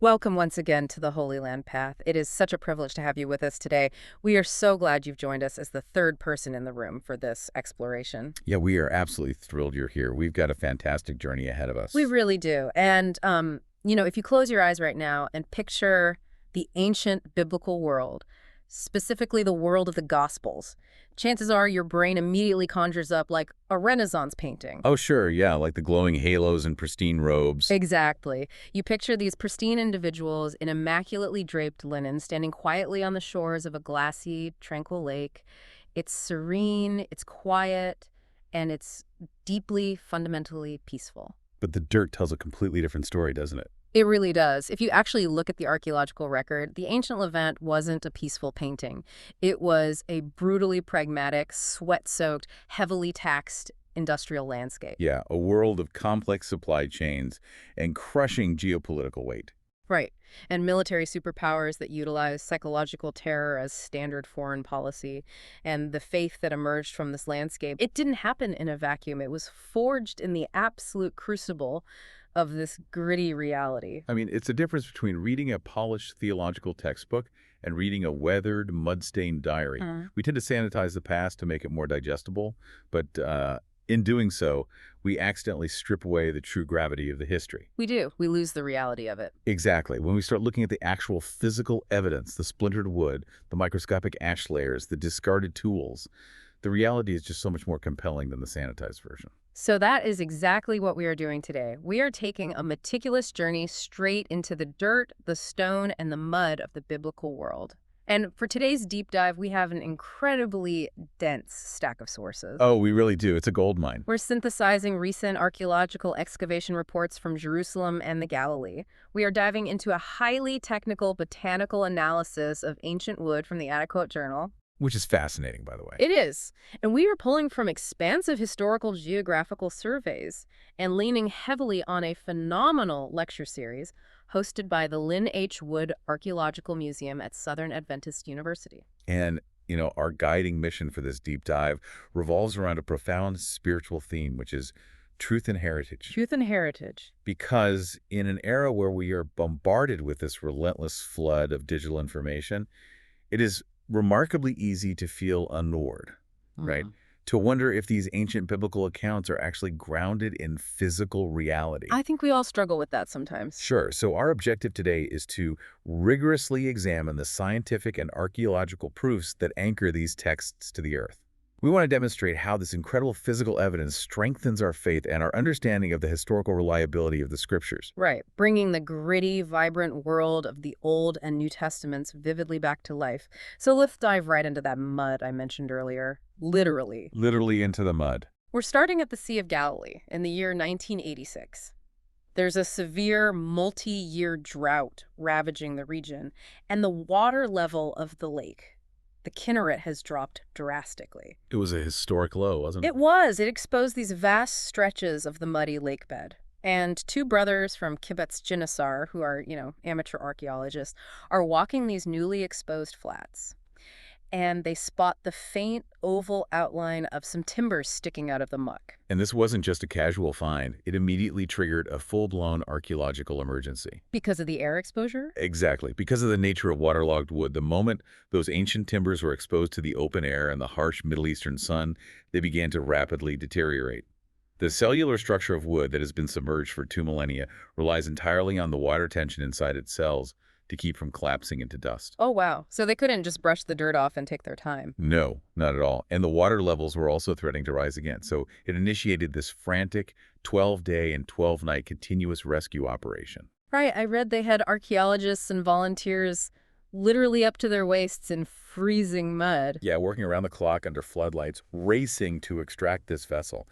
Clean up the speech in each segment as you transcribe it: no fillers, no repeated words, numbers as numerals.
Welcome once again to the Holy Land Path. It is such a privilege to have you with us today. We are so glad you've joined us as the third person in the room for this exploration. Yeah, we are absolutely thrilled you're here. We've got a fantastic journey ahead of We us. really do. And, if you close your eyes right now and picture the ancient biblical world, specifically the world of the Gospels, chances are your brain immediately conjures up like a Renaissance painting. Oh, sure, yeah, like the glowing halos and pristine robes. Exactly. You picture these pristine individuals in immaculately draped linen standing quietly on the shores of a glassy, tranquil lake. It's serene, it's quiet, and it's deeply, fundamentally peaceful. But the dirt tells a completely different story, doesn't it? It really does. If you actually look at the archaeological record, the ancient Levant wasn't a peaceful painting. It was a brutally pragmatic, sweat-soaked, heavily taxed industrial landscape. Yeah, a world of complex supply chains and crushing geopolitical weight. Right. And military superpowers that utilize psychological terror as standard foreign policy, and the faith that emerged from this landscape. It didn't happen in a vacuum. It was forged in the absolute crucible of this gritty reality. I mean, it's a difference between reading a polished theological textbook and reading a weathered, mud-stained diary. We tend to sanitize the past to make it more digestible, but in doing so, we accidentally strip away the true gravity of the history. We do. We lose the reality of it. Exactly. When we start looking at the actual physical evidence, the splintered wood, the microscopic ash layers, the discarded tools, the reality is just so much more compelling than the sanitized version. So that is exactly what we are doing today. We are taking a meticulous journey straight into the dirt, the stone, and the mud of the biblical world. And for today's deep dive, we have an incredibly dense stack of sources. Oh, we really do. It's a gold mine. We're synthesizing recent archaeological excavation reports from Jerusalem and the Galilee. We are diving into a highly technical botanical analysis of ancient wood from the Adequate Journal. Which is fascinating, by the way. It is. And we are pulling from expansive historical geographical surveys and leaning heavily on a phenomenal lecture series hosted by the Lynn H. Wood Archaeological Museum at Southern Adventist University. And, our guiding mission for this deep dive revolves around a profound spiritual theme, which is truth and heritage. Truth and heritage. Because in an era where we are bombarded with this relentless flood of digital information, it is remarkably easy to feel unmoored, right? To wonder if these ancient biblical accounts are actually grounded in physical reality. I think we all struggle with that sometimes. Sure. So our objective today is to rigorously examine the scientific and archaeological proofs that anchor these texts to the earth. We want to demonstrate how this incredible physical evidence strengthens our faith and our understanding of the historical reliability of the scriptures. Right, bringing the gritty, vibrant world of the Old and New Testaments vividly back to life. So let's dive right into that mud I mentioned earlier, literally. Literally into the mud. We're starting at the Sea of Galilee in the year 1986. There's a severe multi-year drought ravaging the region, and the water level of the lake, the Kinneret, has dropped drastically. It was a historic low, wasn't it? It was. It exposed these vast stretches of the muddy lake bed. And two brothers from Kibbutz Ginosar, who are, amateur archaeologists, are walking these newly exposed flats. And they spot the faint oval outline of some timbers sticking out of the muck. And this wasn't just a casual find. It immediately triggered a full-blown archaeological emergency. Because of the air exposure? Exactly. Because of the nature of waterlogged wood, the moment those ancient timbers were exposed to the open air and the harsh Middle Eastern sun, they began to rapidly deteriorate. The cellular structure of wood that has been submerged for 2 millennia relies entirely on the water tension inside its cells to keep from collapsing into dust. Oh, wow. So they couldn't just brush the dirt off and take their time. No, not at all. And the water levels were also threatening to rise again. So it initiated this frantic 12-day and 12-night continuous rescue operation. Right. I read they had archaeologists and volunteers literally up to their waists in freezing mud. Yeah, working around the clock under floodlights, racing to extract this vessel.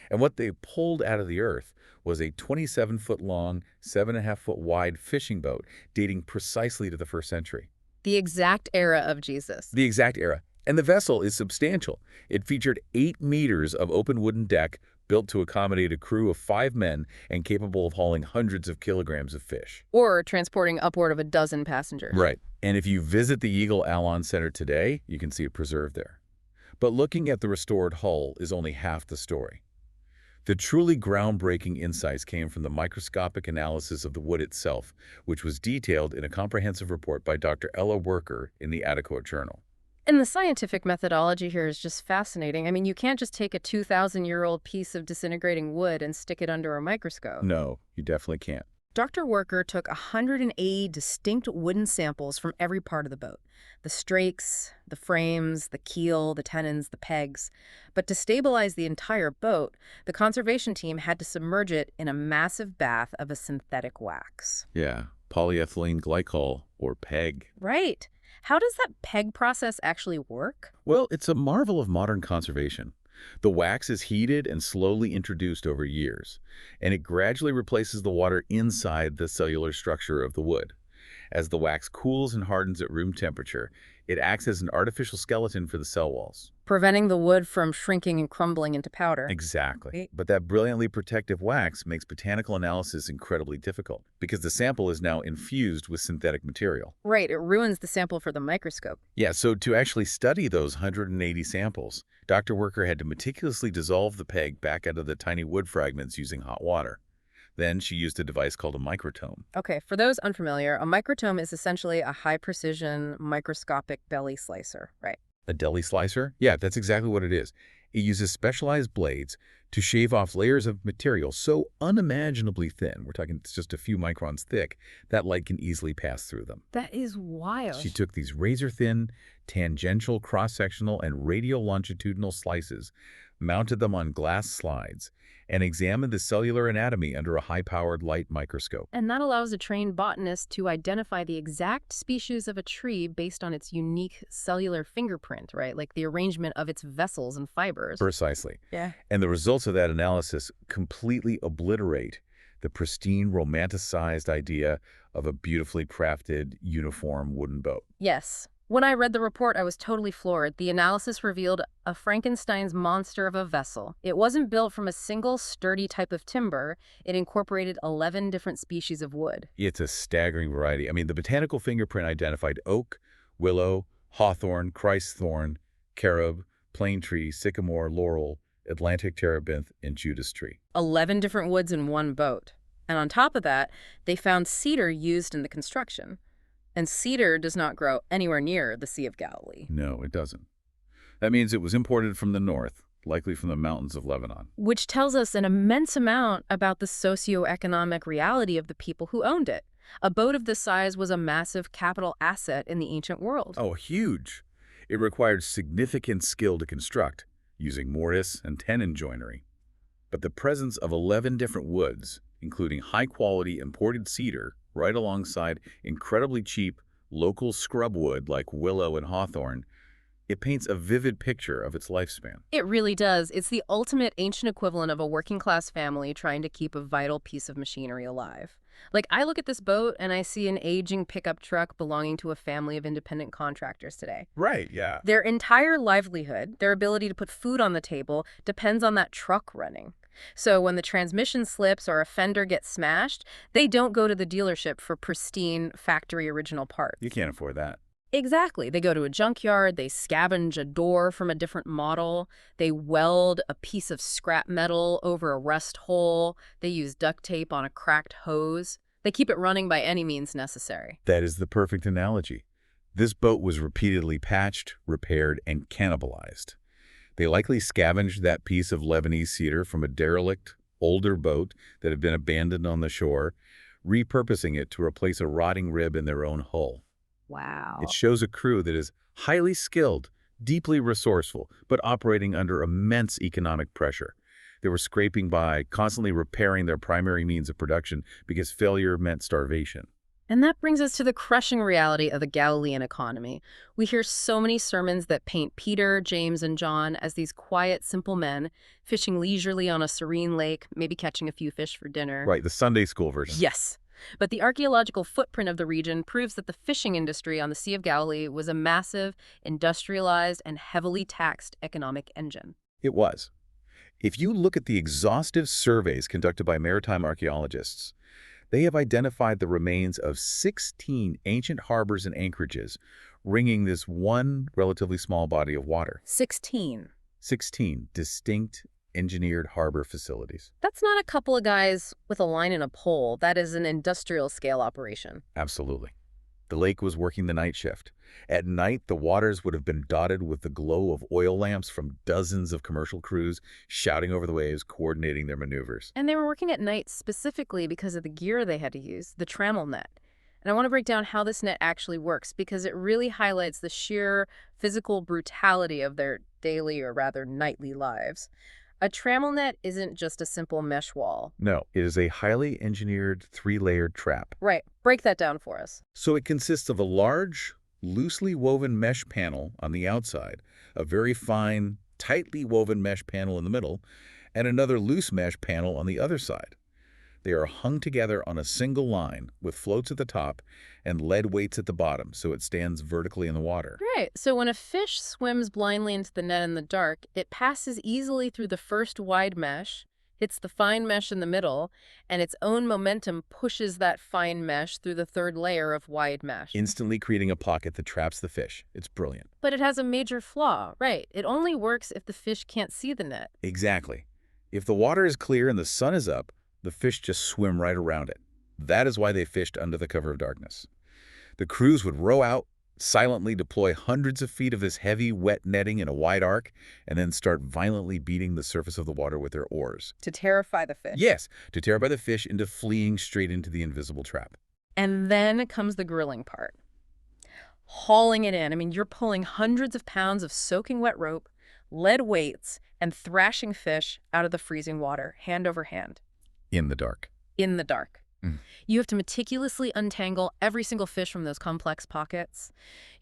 And what they pulled out of the earth was a 27-foot-long, 7.5-foot-wide fishing boat dating precisely to the 1st century. The exact era of Jesus. The exact era. And the vessel is substantial. It featured 8 meters of open wooden deck built to accommodate a crew of 5 men and capable of hauling hundreds of kilograms of fish. Or transporting upward of a dozen passengers. Right. And if you visit the Eagle Alon Center today, you can see it preserved there. But looking at the restored hull is only half the story. The truly groundbreaking insights came from the microscopic analysis of the wood itself, which was detailed in a comprehensive report by Dr. Ella Worker in the Adequate Journal. And the scientific methodology here is just fascinating. I mean, you can't just take a 2,000-year-old piece of disintegrating wood and stick it under a microscope. No, you definitely can't. Dr. Worker took 180 distinct wooden samples from every part of the boat. The strakes, the frames, the keel, the tenons, the pegs. But to stabilize the entire boat, the conservation team had to submerge it in a massive bath of a synthetic wax. Yeah, polyethylene glycol, or PEG. Right. How does that PEG process actually work? Well, it's a marvel of modern conservation. The wax is heated and slowly introduced over years, and it gradually replaces the water inside the cellular structure of the wood. As the wax cools and hardens at room temperature, it acts as an artificial skeleton for the cell walls. Preventing the wood from shrinking and crumbling into powder. Exactly. But that brilliantly protective wax makes botanical analysis incredibly difficult because the sample is now infused with synthetic material. Right, it ruins the sample for the microscope. Yeah, so to actually study those 180 samples, Dr. Worker had to meticulously dissolve the PEG back out of the tiny wood fragments using hot water. Then she used a device called a microtome. Okay, for those unfamiliar, a microtome is essentially a high-precision microscopic belly slicer, right? A deli slicer? Yeah, that's exactly what it is. It uses specialized blades to shave off layers of material so unimaginably thin, we're talking it's just a few microns thick, that light can easily pass through them. That is wild. She took these razor-thin, tangential, cross-sectional, and radial longitudinal slices, mounted them on glass slides, and examined the cellular anatomy under a high-powered light microscope. And that allows a trained botanist to identify the exact species of a tree based on its unique cellular fingerprint, right? Like the arrangement of its vessels and fibers. Precisely. Yeah. And the results of that analysis completely obliterate the pristine, romanticized idea of a beautifully crafted, uniform wooden boat. Yes. When I read the report, I was totally floored. The analysis revealed a Frankenstein's monster of a vessel. It wasn't built from a single sturdy type of timber. It incorporated 11 different species of wood. It's a staggering variety. I mean, the botanical fingerprint identified oak, willow, hawthorn, Christ-thorn, carob, plane tree, sycamore, laurel, Atlantic terebinth, and Judas tree. 11 different woods in one boat. And on top of that, they found cedar used in the construction. And cedar does not grow anywhere near the Sea of Galilee. No, it doesn't. That means it was imported from the north, likely from the mountains of Lebanon. Which tells us an immense amount about the socioeconomic reality of the people who owned it. A boat of this size was a massive capital asset in the ancient world. Oh, huge. It required significant skill to construct, using mortise and tenon joinery. But the presence of 11 different woods, including high-quality imported cedar, right alongside incredibly cheap local scrub wood like willow and hawthorn, it paints a vivid picture of its lifespan. It really does. It's the ultimate ancient equivalent of a working-class family trying to keep a vital piece of machinery alive. Like, I look at this boat and I see an aging pickup truck belonging to a family of independent contractors today. Right, yeah. Their entire livelihood, their ability to put food on the table, depends on that truck running. So when the transmission slips or a fender gets smashed, they don't go to the dealership for pristine factory original parts. You can't afford that. Exactly. They go to a junkyard, they scavenge a door from a different model, they weld a piece of scrap metal over a rust hole, they use duct tape on a cracked hose. They keep it running by any means necessary. That is the perfect analogy. This boat was repeatedly patched, repaired, and cannibalized. They likely scavenged that piece of Lebanese cedar from a derelict, older boat that had been abandoned on the shore, repurposing it to replace a rotting rib in their own hull. Wow. It shows a crew that is highly skilled, deeply resourceful, but operating under immense economic pressure. They were scraping by, constantly repairing their primary means of production because failure meant starvation. And that brings us to the crushing reality of the Galilean economy. We hear so many sermons that paint Peter, James, and John as these quiet, simple men, fishing leisurely on a serene lake, maybe catching a few fish for dinner. Right, the Sunday school version. Yes. But the archaeological footprint of the region proves that the fishing industry on the Sea of Galilee was a massive, industrialized, and heavily taxed economic engine. It was. If you look at the exhaustive surveys conducted by maritime archaeologists, they have identified the remains of 16 ancient harbors and anchorages, ringing this one relatively small body of water. 16. 16 distinct engineered harbor facilities. That's not a couple of guys with a line and a pole. That is an industrial scale operation. Absolutely. The lake was working the night shift. At night, the waters would have been dotted with the glow of oil lamps from dozens of commercial crews shouting over the waves, coordinating their maneuvers. And they were working at night specifically because of the gear they had to use, the trammel net. And I want to break down how this net actually works because it really highlights the sheer physical brutality of their daily or rather nightly lives. A trammel net isn't just a simple mesh wall. No, it is a highly engineered three-layered trap. Right. Break that down for us. So it consists of a large, loosely woven mesh panel on the outside, a very fine, tightly woven mesh panel in the middle, and another loose mesh panel on the other side. They are hung together on a single line with floats at the top and lead weights at the bottom so it stands vertically in the water. Right. So when a fish swims blindly into the net in the dark, it passes easily through the first wide mesh, hits the fine mesh in the middle, and its own momentum pushes that fine mesh through the third layer of wide mesh. Instantly creating a pocket that traps the fish. It's brilliant. But it has a major flaw, right? It only works if the fish can't see the net. Exactly. If the water is clear and the sun is up, the fish just swim right around it. That is why they fished under the cover of darkness. The crews would row out, silently deploy hundreds of feet of this heavy, wet netting in a wide arc, and then start violently beating the surface of the water with their oars. To terrify the fish. Yes, to terrify the fish into fleeing straight into the invisible trap. And then comes the grilling part. Hauling it in. I mean, you're pulling hundreds of pounds of soaking wet rope, lead weights, and thrashing fish out of the freezing water, hand over hand. In the dark. In the dark. You have to meticulously untangle every single fish from those complex pockets.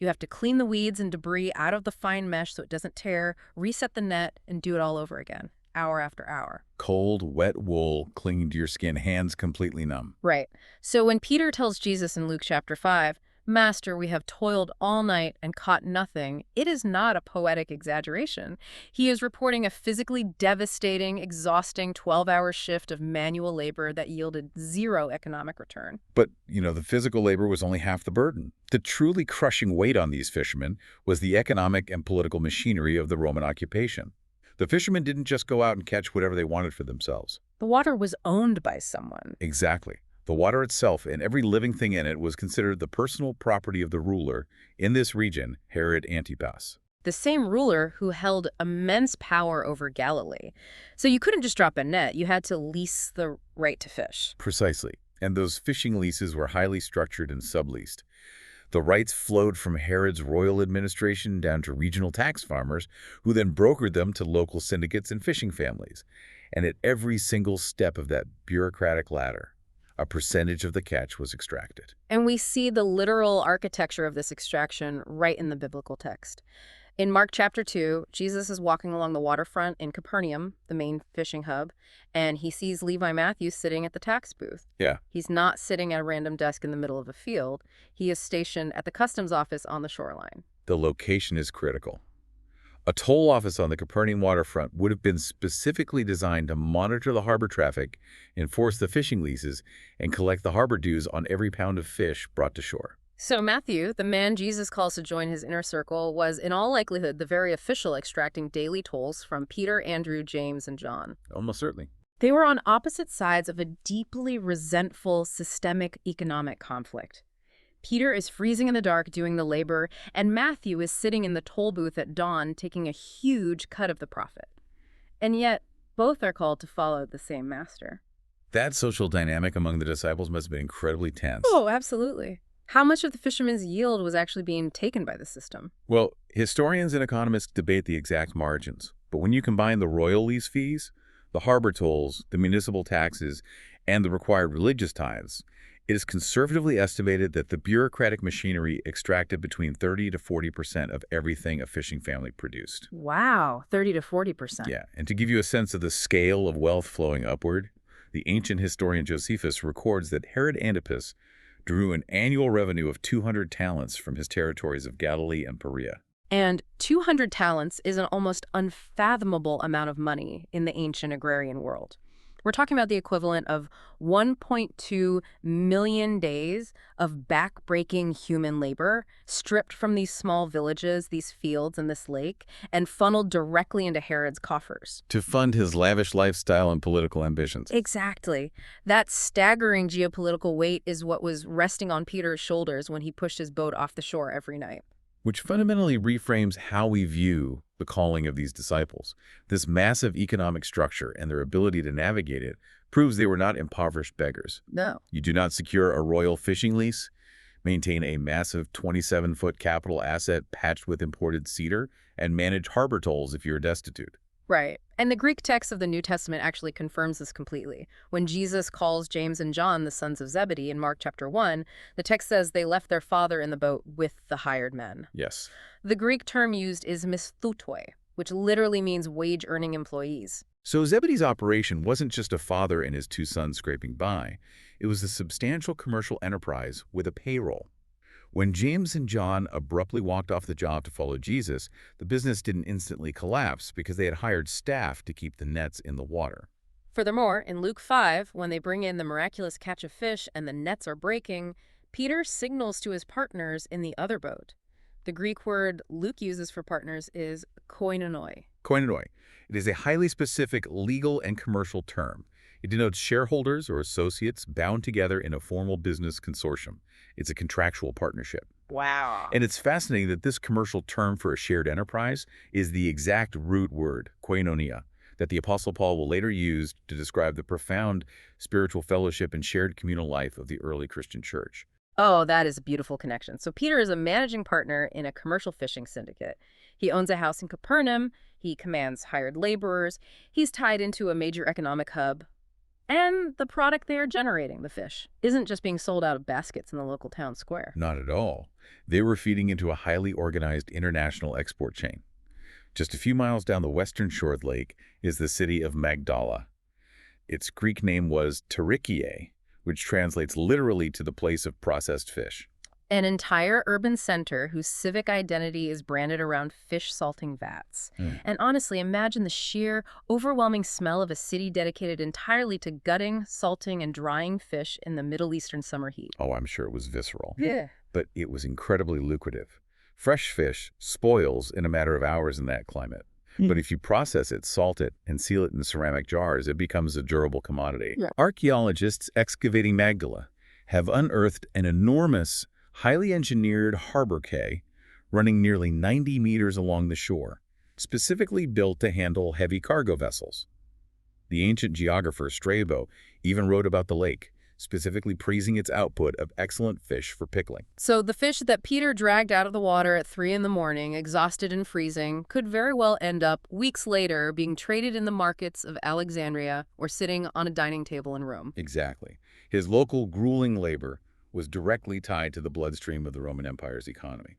You have to clean the weeds and debris out of the fine mesh so it doesn't tear, reset the net, and do it all over again, hour after hour. Cold, wet wool clinging to your skin, hands completely numb. Right. So when Peter tells Jesus in Luke chapter 5, "Master, we have toiled all night and caught nothing," it is not a poetic exaggeration. He is reporting a physically devastating, exhausting 12-hour shift of manual labor that yielded zero economic return. But, the physical labor was only half the burden. The truly crushing weight on these fishermen was the economic and political machinery of the Roman occupation. The fishermen didn't just go out and catch whatever they wanted for themselves. The water was owned by someone. Exactly. The water itself and every living thing in it was considered the personal property of the ruler in this region, Herod Antipas. The same ruler who held immense power over Galilee. So you couldn't just drop a net. You had to lease the right to fish. Precisely. And those fishing leases were highly structured and subleased. The rights flowed from Herod's royal administration down to regional tax farmers, who then brokered them to local syndicates and fishing families. And at every single step of that bureaucratic ladder, a percentage of the catch was extracted. And we see the literal architecture of this extraction right in the biblical text. In Mark chapter 2, Jesus is walking along the waterfront in Capernaum, the main fishing hub, and he sees Levi Matthews sitting at the tax booth. Yeah. He's not sitting at a random desk in the middle of a field. He is stationed at the customs office on the shoreline. The location is critical. A toll office on the Capernaum waterfront would have been specifically designed to monitor the harbor traffic, enforce the fishing leases, and collect the harbor dues on every pound of fish brought to shore. So Matthew, the man Jesus calls to join his inner circle, was in all likelihood the very official extracting daily tolls from Peter, Andrew, James, and John. Almost certainly. They were on opposite sides of a deeply resentful systemic economic conflict. Peter is freezing in the dark doing the labor, and Matthew is sitting in the toll booth at dawn taking a huge cut of the profit. And yet, both are called to follow the same master. That social dynamic among the disciples must have been incredibly tense. Oh, absolutely. How much of the fishermen's yield was actually being taken by the system? Well, historians and economists debate the exact margins. But when you combine the royal lease fees, the harbor tolls, the municipal taxes, and the required religious tithes, it is conservatively estimated that the bureaucratic machinery extracted between 30 to 40% of everything a fishing family produced. Wow, 30 to 40%. Yeah, and to give you a sense of the scale of wealth flowing upward, the ancient historian Josephus records that Herod Antipas drew an annual revenue of 200 talents from his territories of Galilee and Perea. And 200 talents is an almost unfathomable amount of money in the ancient agrarian world. We're talking about the equivalent of 1.2 million days of back-breaking human labor stripped from these small villages, these fields, and this lake, and funneled directly into Herod's coffers. To fund his lavish lifestyle and political ambitions. Exactly. That staggering geopolitical weight is what was resting on Peter's shoulders when he pushed his boat off the shore every night. Which fundamentally reframes how we view the calling of these disciples. This massive economic structure and their ability to navigate it proves they were not impoverished beggars. No. You do not secure a royal fishing lease, maintain a massive 27-foot capital asset patched with imported cedar, and manage harbor tolls if you're destitute. Right. And the Greek text of the New Testament actually confirms this completely. When Jesus calls James and John the sons of Zebedee in Mark chapter 1, the text says they left their father in the boat with the hired men. Yes. The Greek term used is misthutoi, which literally means wage-earning employees. So Zebedee's operation wasn't just a father and his two sons scraping by. It was a substantial commercial enterprise with a payroll. When James and John abruptly walked off the job to follow Jesus, the business didn't instantly collapse because they had hired staff to keep the nets in the water. Furthermore, in Luke 5, when they bring in the miraculous catch of fish and the nets are breaking, Peter signals to his partners in the other boat. The Greek word Luke uses for partners is koinonoi. Koinonoi. It is a highly specific legal and commercial term. It denotes shareholders or associates bound together in a formal business consortium. It's a contractual partnership. Wow. And it's fascinating that this commercial term for a shared enterprise is the exact root word, koinonia, that the Apostle Paul will later use to describe the profound spiritual fellowship and shared communal life of the early Christian church. Oh, that is a beautiful connection. So Peter is a managing partner in a commercial fishing syndicate. He owns a house in Capernaum. He commands hired laborers. He's tied into a major economic hub. And the product they are generating, the fish, isn't just being sold out of baskets in the local town square. Not at all. They were feeding into a highly organized international export chain. Just a few miles down the western shore of the lake is the city of Magdala. Its Greek name was Tarikiae, which translates literally to the place of processed fish. An entire urban center whose civic identity is branded around fish salting vats. And honestly, imagine the sheer, overwhelming smell of a city dedicated entirely to gutting, salting, and drying fish in the Middle Eastern summer heat. Oh, I'm sure it was visceral. Yeah. But it was incredibly lucrative. Fresh fish spoils in a matter of hours in that climate. But if you process it, salt it, and seal it in ceramic jars, it becomes a durable commodity. Yeah. Archaeologists excavating Magdala have unearthed an enormous, highly engineered harbor quay running nearly 90 meters along the shore, specifically built to handle heavy cargo vessels. The ancient geographer Strabo even wrote about the lake, specifically praising its output of excellent fish for pickling. So the fish that Peter dragged out of the water at 3 in the morning, exhausted and freezing, could very well end up, weeks later, being traded in the markets of Alexandria or sitting on a dining table in Rome. Exactly. His local grueling labor was directly tied to the bloodstream of the Roman Empire's economy.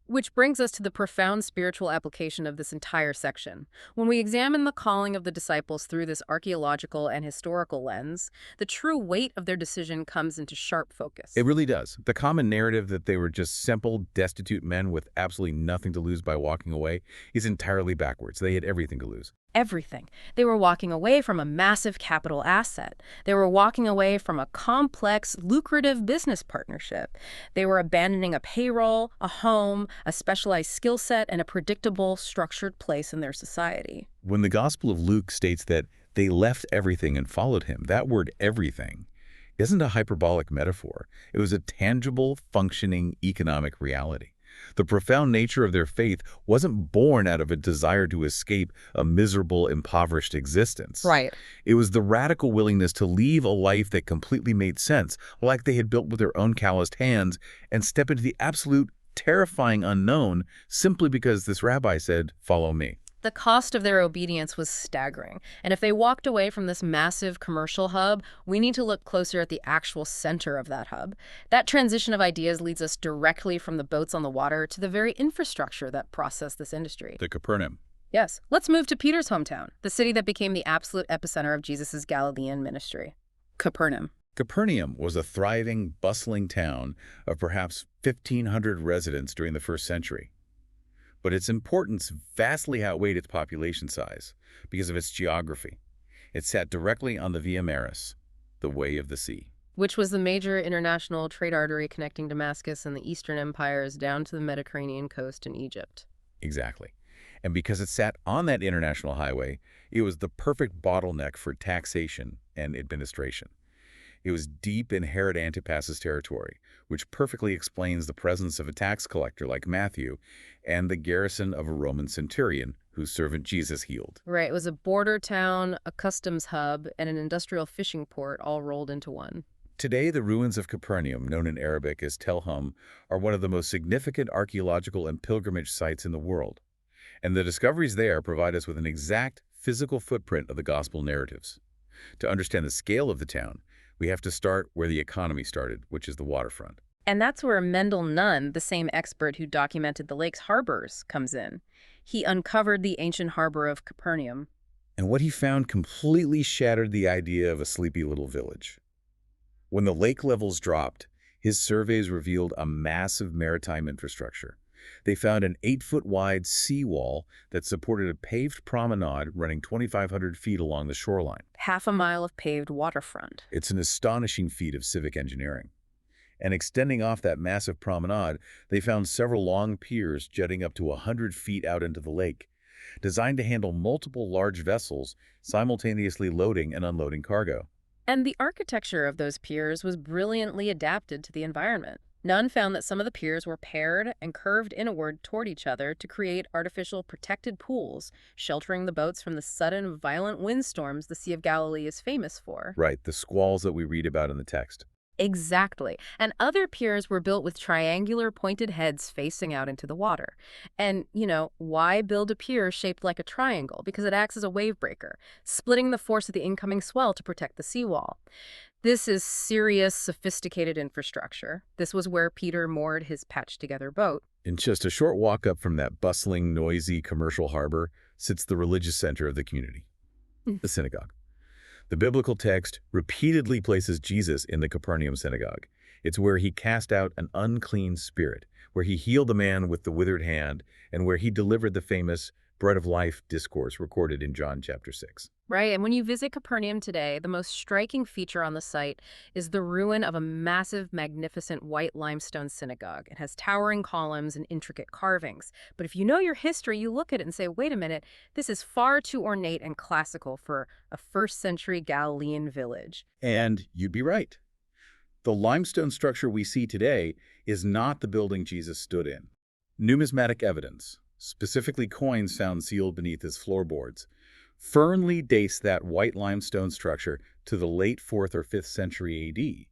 Which brings us to the profound spiritual application of this entire section. When we examine the calling of the disciples through this archaeological and historical lens, the true weight of their decision comes into sharp focus. It really does. The common narrative that they were just simple, destitute men with absolutely nothing to lose by walking away is entirely backwards. They had everything to lose. Everything. They were walking away from a massive capital asset. They were walking away from a complex, lucrative business partnership. They were abandoning a payroll, a home, a specialized skill set, and a predictable, structured place in their society. When the Gospel of Luke states that they left everything and followed him, that word everything isn't a hyperbolic metaphor. It was a tangible, functioning economic reality. The profound nature of their faith wasn't born out of a desire to escape a miserable, impoverished existence. Right. It was the radical willingness to leave a life that completely made sense, like they had built with their own calloused hands, and step into the absolute, terrifying unknown simply because this rabbi said, "Follow me." The cost of their obedience was staggering. And if they walked away from this massive commercial hub, we need to look closer at the actual center of that hub. That transition of ideas leads us directly from the boats on the water to the very infrastructure that processed this industry. The Capernaum. Yes. Let's move to Peter's hometown, the city that became the absolute epicenter of Jesus' Galilean ministry. Capernaum. Capernaum was a thriving, bustling town of perhaps 1,500 residents during the first century. But its importance vastly outweighed its population size because of its geography. It sat directly on the Via Maris, the Way of the Sea. Which was the major international trade artery connecting Damascus and the Eastern empires down to the Mediterranean coast in Egypt. Exactly. And because it sat on that international highway, it was the perfect bottleneck for taxation and administration. It was deep in Herod Antipas's territory, which perfectly explains the presence of a tax collector like Matthew and the garrison of a Roman centurion whose servant Jesus healed. Right, it was a border town, a customs hub, and an industrial fishing port all rolled into one. Today, the ruins of Capernaum, known in Arabic as Tel Hum, are one of the most significant archaeological and pilgrimage sites in the world. And the discoveries there provide us with an exact physical footprint of the gospel narratives. To understand the scale of the town, we have to start where the economy started, which is the waterfront. And that's where Mendel Nunn, the same expert who documented the lake's harbors, comes in. He uncovered the ancient harbor of Capernaum. And what he found completely shattered the idea of a sleepy little village. When the lake levels dropped, his surveys revealed a massive maritime infrastructure. They found an 8-foot-wide seawall that supported a paved promenade running 2,500 feet along the shoreline. Half a mile of paved waterfront. It's an astonishing feat of civic engineering. And extending off that massive promenade, they found several long piers jutting up to 100 feet out into the lake, designed to handle multiple large vessels simultaneously loading and unloading cargo. And the architecture of those piers was brilliantly adapted to the environment. Nunn found that some of the piers were paired and curved inward toward each other to create artificial protected pools, sheltering the boats from the sudden, violent windstorms the Sea of Galilee is famous for. Right, the squalls that we read about in the text. Exactly. And other piers were built with triangular pointed heads facing out into the water. And, why build a pier shaped like a triangle? Because it acts as a wave breaker, splitting the force of the incoming swell to protect the seawall. This is serious, sophisticated infrastructure. This was where Peter moored his patched-together boat. In just a short walk up from that bustling, noisy commercial harbor sits the religious center of the community, the synagogue. The biblical text repeatedly places Jesus in the Capernaum synagogue. It's where he cast out an unclean spirit, where he healed the man with the withered hand, and where he delivered the famous bread of life discourse recorded in John chapter 6. Right, and when you visit Capernaum today, the most striking feature on the site is the ruin of a massive, magnificent white limestone synagogue. It has towering columns and intricate carvings. But if you know your history, you look at it and say, wait a minute, this is far too ornate and classical for a first-century Galilean village. And you'd be right. The limestone structure we see today is not the building Jesus stood in. Numismatic evidence, specifically coins found sealed beneath his floorboards, firmly dates that white limestone structure to the late 4th or 5th century AD,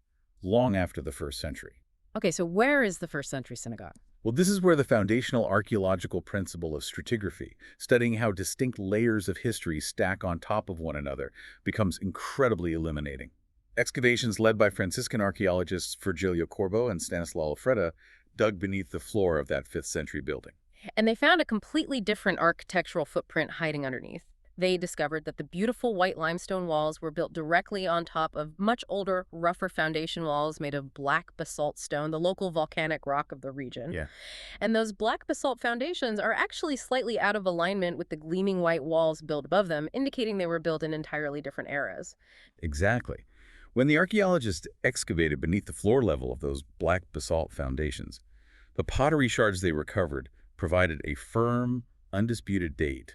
long after the 1st century. Okay, so where is the first-century synagogue? Well, this is where the foundational archaeological principle of stratigraphy, studying how distinct layers of history stack on top of one another, becomes incredibly illuminating. Excavations led by Franciscan archaeologists Virgilio Corbo and Stanislao Freda dug beneath the floor of that 5th century building. And they found a completely different architectural footprint hiding underneath. They discovered that the beautiful white limestone walls were built directly on top of much older, rougher foundation walls made of black basalt stone, the local volcanic rock of the region. Yeah. And those black basalt foundations are actually slightly out of alignment with the gleaming white walls built above them, indicating they were built in entirely different eras. Exactly. When the archaeologists excavated beneath the floor level of those black basalt foundations, the pottery shards they recovered provided a firm, undisputed date,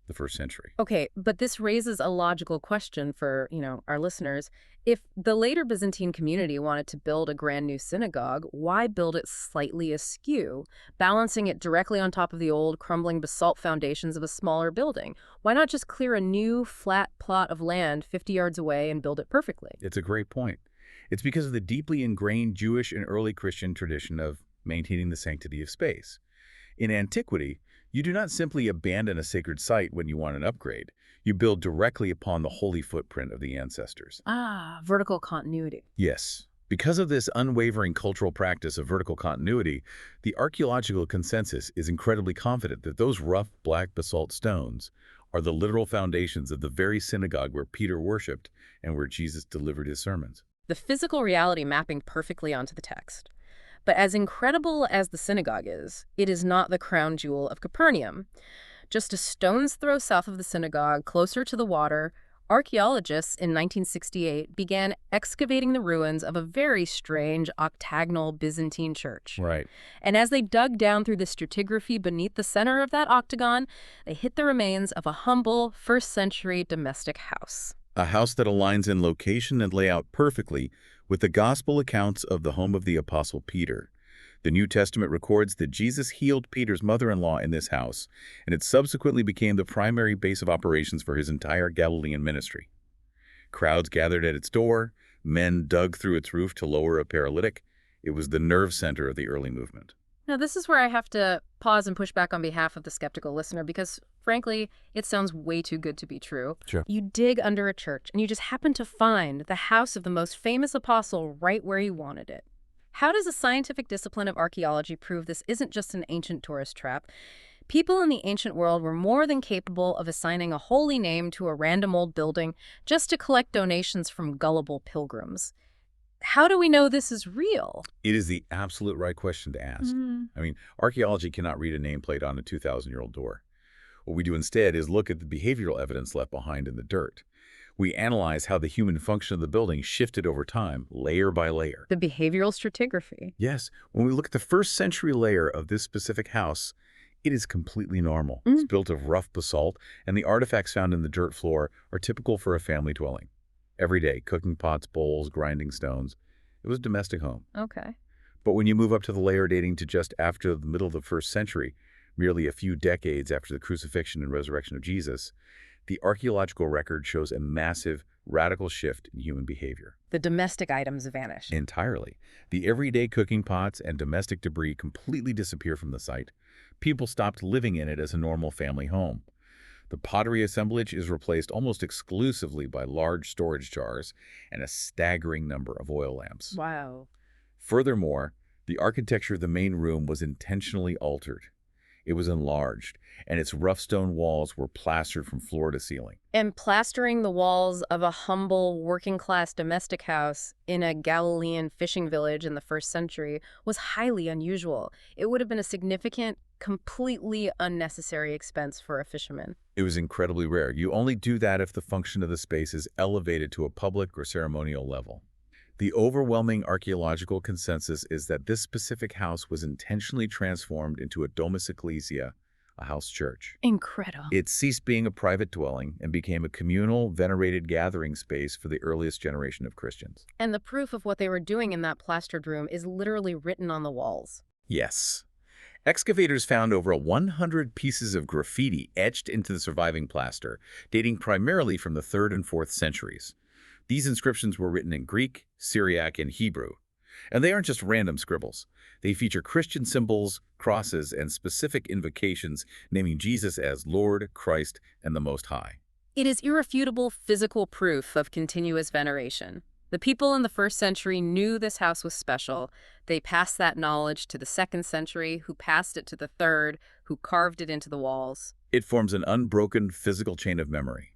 the 1st century. Okay, but this raises a logical question for, our listeners. If the later Byzantine community wanted to build a brand new synagogue, why build it slightly askew, balancing it directly on top of the old crumbling basalt foundations of a smaller building? Why not just clear a new flat plot of land 50 yards away and build it perfectly? It's a great point. It's because of the deeply ingrained Jewish and early Christian tradition of maintaining the sanctity of space. In antiquity, you do not simply abandon a sacred site when you want an upgrade. You build directly upon the holy footprint of the ancestors. Ah, vertical continuity. Yes. Because of this unwavering cultural practice of vertical continuity, the archaeological consensus is incredibly confident that those rough black basalt stones are the literal foundations of the very synagogue where Peter worshipped and where Jesus delivered his sermons. The physical reality mapping perfectly onto the text. But as incredible as the synagogue is, it is not the crown jewel of Capernaum. Just a stone's throw south of the synagogue, closer to the water, Archaeologists in 1968 began excavating the ruins of a very strange octagonal Byzantine church. Right. And as they dug down through the stratigraphy beneath the center of that octagon, they hit the remains of a humble first-century domestic house. A house that aligns in location and layout perfectly with the gospel accounts of the home of the Apostle Peter. The New Testament records that Jesus healed Peter's mother-in-law in this house, and it subsequently became the primary base of operations for his entire Galilean ministry. Crowds gathered at its door, men dug through its roof to lower a paralytic. It was the nerve center of the early movement. Now, this is where I have to pause and push back on behalf of the skeptical listener because, frankly, it sounds way too good to be true. Sure. You dig under a church and you just happen to find the house of the most famous apostle right where you wanted it. How does the scientific discipline of archaeology prove this isn't just an ancient tourist trap? People in the ancient world were more than capable of assigning a holy name to a random old building just to collect donations from gullible pilgrims. How do we know this is real? It is the absolute right question to ask. Archaeology cannot read a nameplate on a 2,000-year-old door. What we do instead is look at the behavioral evidence left behind in the dirt. We analyze how the human function of the building shifted over time, layer by layer. The behavioral stratigraphy. Yes, when we look at the first century layer of this specific house, it is completely normal. It's built of rough basalt, and the artifacts found in the dirt floor are typical for a family dwelling. Every day, cooking pots, bowls, grinding stones. It was a domestic home. Okay. But when you move up to the layer dating to just after the middle of the first century, merely a few decades after the crucifixion and resurrection of Jesus, the archaeological record shows a massive, radical shift in human behavior. The domestic items vanish. Entirely. The everyday cooking pots and domestic debris completely disappear from the site. People stopped living in it as a normal family home. The pottery assemblage is replaced almost exclusively by large storage jars and a staggering number of oil lamps. Wow. Furthermore, the architecture of the main room was intentionally altered. It was enlarged, and its rough stone walls were plastered from floor to ceiling. And plastering the walls of a humble, working-class domestic house in a Galilean fishing village in the first century was highly unusual. It would have been a significant, completely unnecessary expense for a fisherman. It was incredibly rare. You only do that if the function of the space is elevated to a public or ceremonial level. The overwhelming archaeological consensus is that this specific house was intentionally transformed into a domus ecclesia, a house church. Incredible. It ceased being a private dwelling and became a communal, venerated gathering space for the earliest generation of Christians. And the proof of what they were doing in that plastered room is literally written on the walls. Yes. Excavators found over 100 pieces of graffiti etched into the surviving plaster, dating primarily from the 3rd and 4th centuries. These inscriptions were written in Greek, Syriac, and Hebrew. And they aren't just random scribbles. They feature Christian symbols, crosses, and specific invocations naming Jesus as Lord, Christ, and the Most High. It is irrefutable physical proof of continuous veneration. The people in the first century knew this house was special. They passed that knowledge to the 2nd century, who passed it to the 3rd, who carved it into the walls. It forms an unbroken physical chain of memory.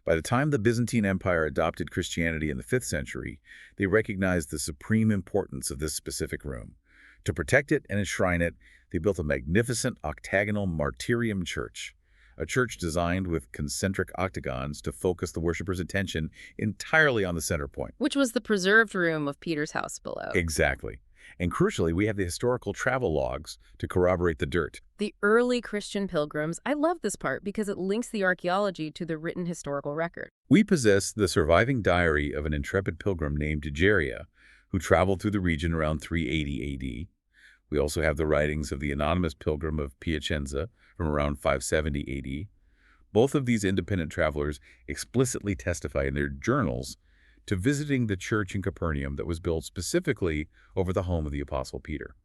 By the time the Byzantine Empire adopted Christianity in the 5th century, they recognized the supreme importance of this specific room. To protect it and enshrine it, they built a magnificent octagonal martyrium church, a church designed with concentric octagons to focus the worshippers' attention entirely on the center point. Which was the preserved room of Peter's house below. Exactly. And crucially, we have the historical travel logs to corroborate the dirt. The early Christian pilgrims, I love this part because it links the archaeology to the written historical record. We possess the surviving diary of an intrepid pilgrim named Egeria, who traveled through the region around 380 AD. We also have the writings of the anonymous pilgrim of Piacenza from around 570 AD. Both of these independent travelers explicitly testify in their journals to visiting the church in Capernaum that was built specifically over the home of the Apostle Peter.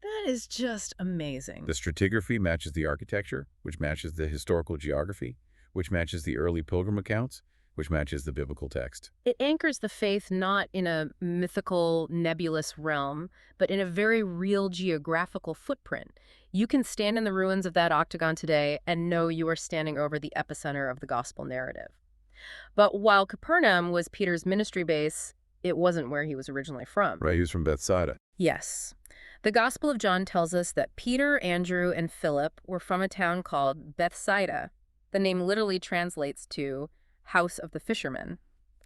That is just amazing. The stratigraphy matches the architecture, which matches the historical geography, which matches the early pilgrim accounts, which matches the biblical text. It anchors the faith not in a mythical, nebulous realm, but in a very real geographical footprint. You can stand in the ruins of that octagon today and know you are standing over the epicenter of the gospel narrative. But while Capernaum was Peter's ministry base, it wasn't where he was originally from. Right, he was from Bethsaida. Yes. The Gospel of John tells us that Peter, Andrew, and Philip were from a town called Bethsaida. The name literally translates to House of the Fishermen.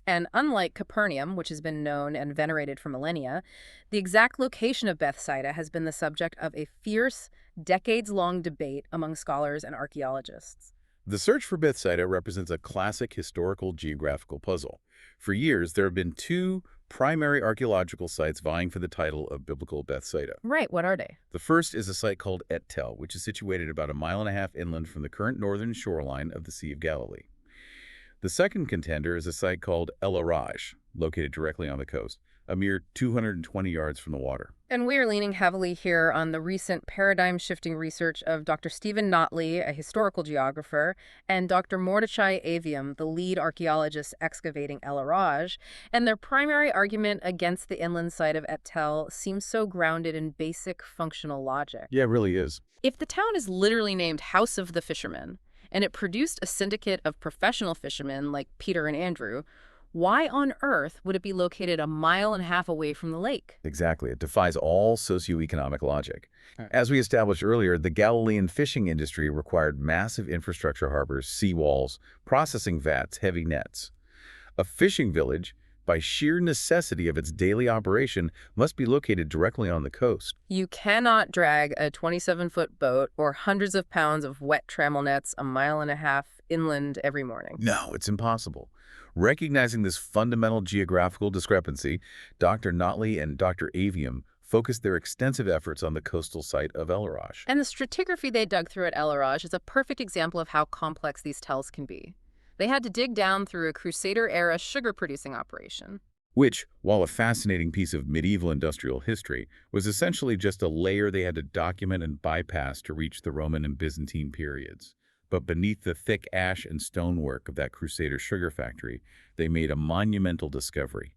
And unlike Capernaum, which has been known and venerated for millennia, the exact location of Bethsaida has been the subject of a fierce, decades-long debate among scholars and archaeologists. The search for Bethsaida represents a classic historical geographical puzzle. For years, there have been two primary archaeological sites vying for the title of biblical Bethsaida. Right, what are they? The first is a site called Et Tel, which is situated about a mile-and-a-half inland from the current northern shoreline of the Sea of Galilee. The second contender is a site called El Araj, located directly on the coast, a mere 220 yards from the water. And we are leaning heavily here on the recent paradigm-shifting research of Dr. Stephen Notley, a historical geographer, and Dr. Mordechai Aviam, the lead archaeologist excavating El Araj, and their primary argument against the inland site of Et Tel seems so grounded in basic functional logic. Yeah, it really is. If the town is literally named House of the Fishermen, and it produced a syndicate of professional fishermen like Peter and Andrew, why on earth would it be located a mile and a half away from the lake? Exactly. It defies all socioeconomic logic. As we established earlier, the Galilean fishing industry required massive infrastructure harbors, seawalls, processing vats, heavy nets. A fishing village, by sheer necessity of its daily operation, must be located directly on the coast. You cannot drag a 27-foot boat or hundreds of pounds of wet trammel nets a mile and a half inland every morning. No, it's impossible. Recognizing this fundamental geographical discrepancy, Dr. Notley and Dr. Aviam focused their extensive efforts on the coastal site of El Araj. And the stratigraphy they dug through at El Araj is a perfect example of how complex these tells can be. They had to dig down through a Crusader-era sugar-producing operation. Which, while a fascinating piece of medieval industrial history, was essentially just a layer they had to document and bypass to reach the Roman and Byzantine periods. But beneath the thick ash and stonework of that Crusader sugar factory, they made a monumental discovery: